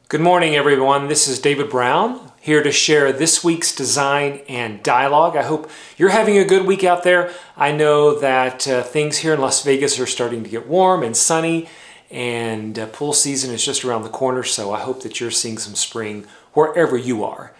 Good morning, everyone. This is David Brown, here to share this week's Design and Dialogue. I hope you're having a good week out there. I know that things here in Las Vegas are starting to get warm and sunny, and pool season is just around the corner, so I hope that you're seeing some spring wherever you are.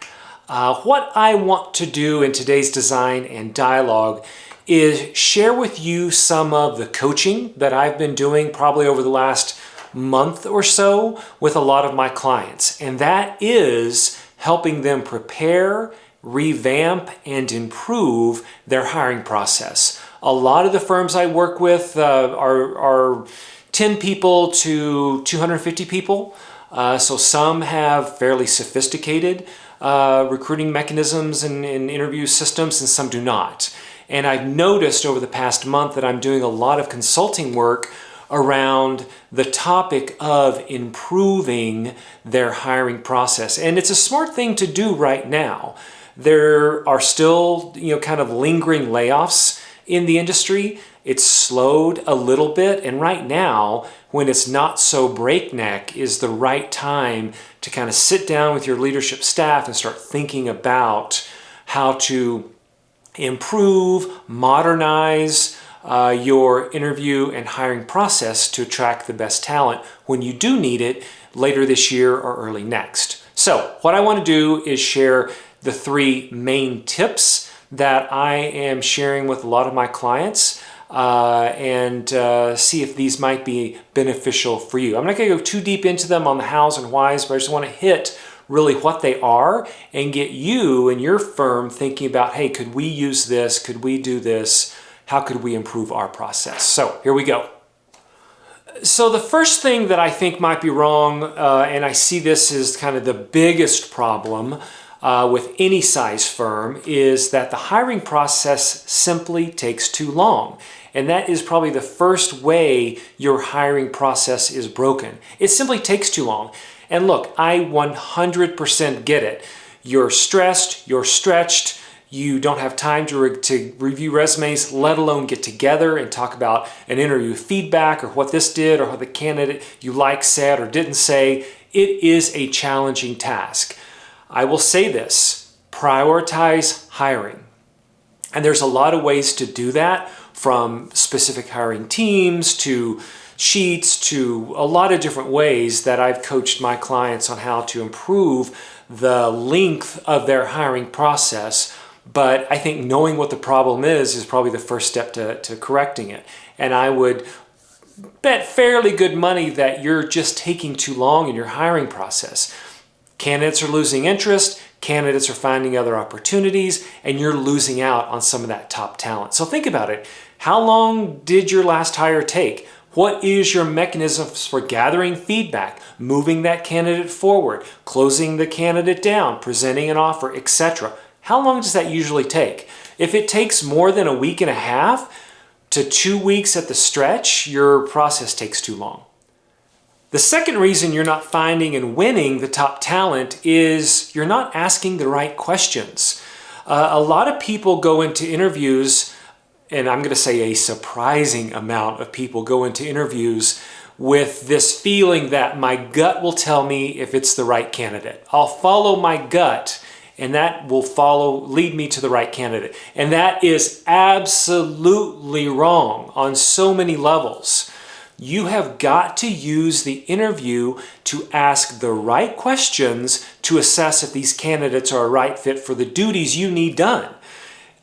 What I want to do in today's Design and Dialogue is share with you some of the coaching that I've been doing probably over the last month or so with a lot of my clients, and that is helping them prepare, revamp, and improve their hiring process. A lot of the firms I work with are 10 people to 250 people, so some have fairly sophisticated recruiting mechanisms and interview systems, and some do not. And I've noticed over the past month that I'm doing a lot of consulting work around the topic of improving their hiring process. And it's a smart thing to do right now. There are still, kind of lingering layoffs in the industry. It's slowed a little bit, and right now, when it's not so breakneck, is the right time to kind of sit down with your leadership staff and start thinking about how to improve, modernize your interview and hiring process to attract the best talent when you do need it later this year or early next. So what I want to do is share the 3 main tips that I am sharing with a lot of my clients and see if these might be beneficial for you. I'm not going to go too deep into them on the hows and whys, but I just want to hit really what they are and get you and your firm thinking about, hey, could we use this? Could we do this? How could we improve our process? So here we go. So the first thing that I think might be wrong, and I see this as kind of the biggest problem with any size firm, is that the hiring process simply takes too long. And that is probably the first way your hiring process is broken. It simply takes too long. And look, I 100% get it. You're stressed, you're stretched, you don't have time to review resumes, let alone get together and talk about an interview feedback or what this did or what the candidate you like said or didn't say. It is a challenging task. I will say this, prioritize hiring. And there's a lot of ways to do that, from specific hiring teams to sheets to a lot of different ways that I've coached my clients on how to improve the length of their hiring process. But I think knowing what the problem is probably the first step to correcting it. And I would bet fairly good money that you're just taking too long in your hiring process. Candidates are losing interest, candidates are finding other opportunities, and you're losing out on some of that top talent. So think about it. How long did your last hire take? What is your mechanisms for gathering feedback, moving that candidate forward, closing the candidate down, presenting an offer, etc.? How long does that usually take? If it takes more than a week and a half to 2 weeks at the stretch, your process takes too long. The second reason you're not finding and winning the top talent is you're not asking the right questions. A lot of people go into interviews, and I'm going to say a surprising amount of people go into interviews with this feeling that my gut will tell me if it's the right candidate. I'll follow my gut, and that will lead me to the right candidate. And that is absolutely wrong on so many levels. You have got to use the interview to ask the right questions to assess if these candidates are a right fit for the duties you need done.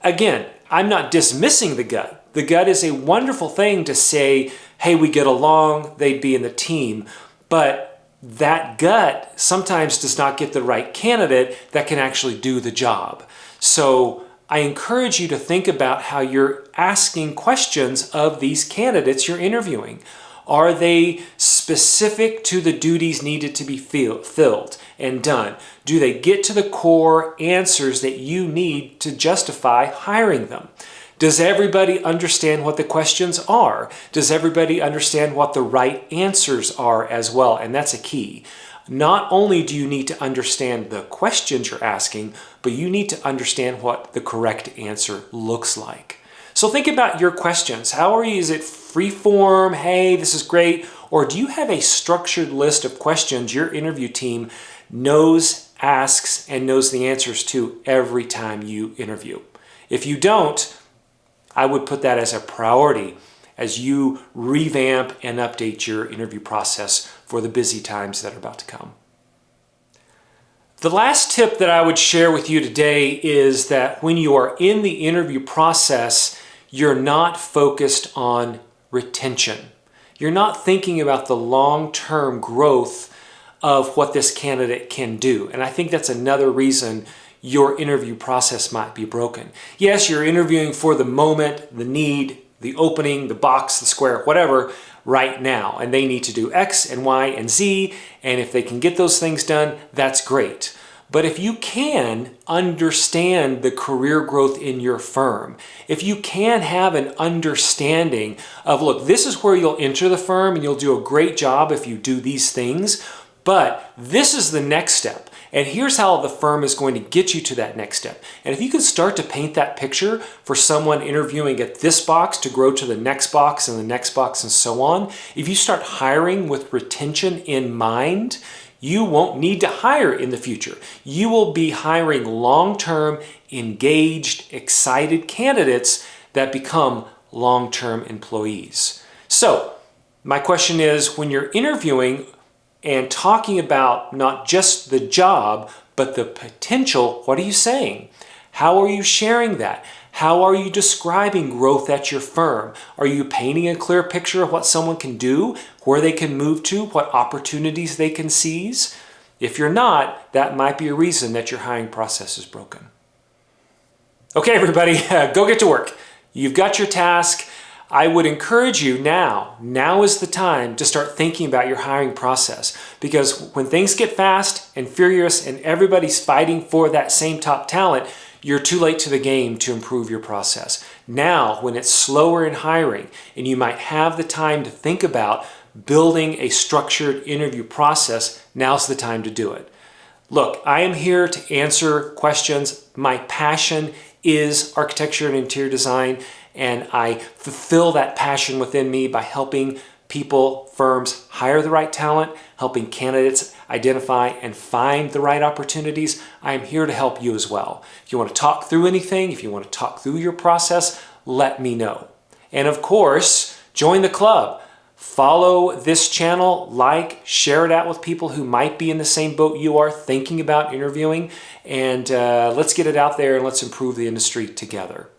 Again, I'm not dismissing the gut. The gut is a wonderful thing to say, hey, we get along, they'd be in the team. But that gut sometimes does not get the right candidate that can actually do the job. So I encourage you to think about how you're asking questions of these candidates you're interviewing. Are they specific to the duties needed to be filled and done? Do they get to the core answers that you need to justify hiring them? Does everybody understand what the questions are? Does everybody understand what the right answers are as well? And that's a key. Not only do you need to understand the questions you're asking, but you need to understand what the correct answer looks like. So think about your questions. Is it free form? Hey, this is great. Or do you have a structured list of questions your interview team knows, asks, and knows the answers to every time you interview? If you don't, I would put that as a priority as you revamp and update your interview process for the busy times that are about to come. The last tip that I would share with you today is that when you are in the interview process, you're not focused on retention. You're not thinking about the long-term growth of what this candidate can do. And I think that's another reason your interview process might be broken. Yes, you're interviewing for the moment, the need, the opening, the box, the square, whatever, right now. And they need to do X and Y and Z. And if they can get those things done, that's great. But if you can understand the career growth in your firm, if you can have an understanding of, look, this is where you'll enter the firm and you'll do a great job if you do these things, but this is the next step. And here's how the firm is going to get you to that next step. And if you can start to paint that picture for someone interviewing at this box to grow to the next box and the next box and so on, if you start hiring with retention in mind, you won't need to hire in the future. You will be hiring long-term, engaged, excited candidates that become long-term employees. So my question is, when you're interviewing and talking about not just the job, but the potential, what are you saying? How are you sharing that? How are you describing growth at your firm? Are you painting a clear picture of what someone can do, where they can move to, what opportunities they can seize? If you're not, that might be a reason that your hiring process is broken. Okay, everybody, go get to work. You've got your task. I would encourage you now is the time to start thinking about your hiring process, because when things get fast and furious and everybody's fighting for that same top talent, you're too late to the game to improve your process. Now, when it's slower in hiring and you might have the time to think about building a structured interview process, now's the time to do it. Look, I am here to answer questions. My passion is architecture and interior design, and I fulfill that passion within me by helping people, firms hire the right talent, helping candidates identify and find the right opportunities. I am here to help you as well. If you want to talk through anything, if you want to talk through your process, let me know. And of course, join the club. Follow this channel, share it out with people who might be in the same boat you are thinking about interviewing, and let's get it out there and let's improve the industry together.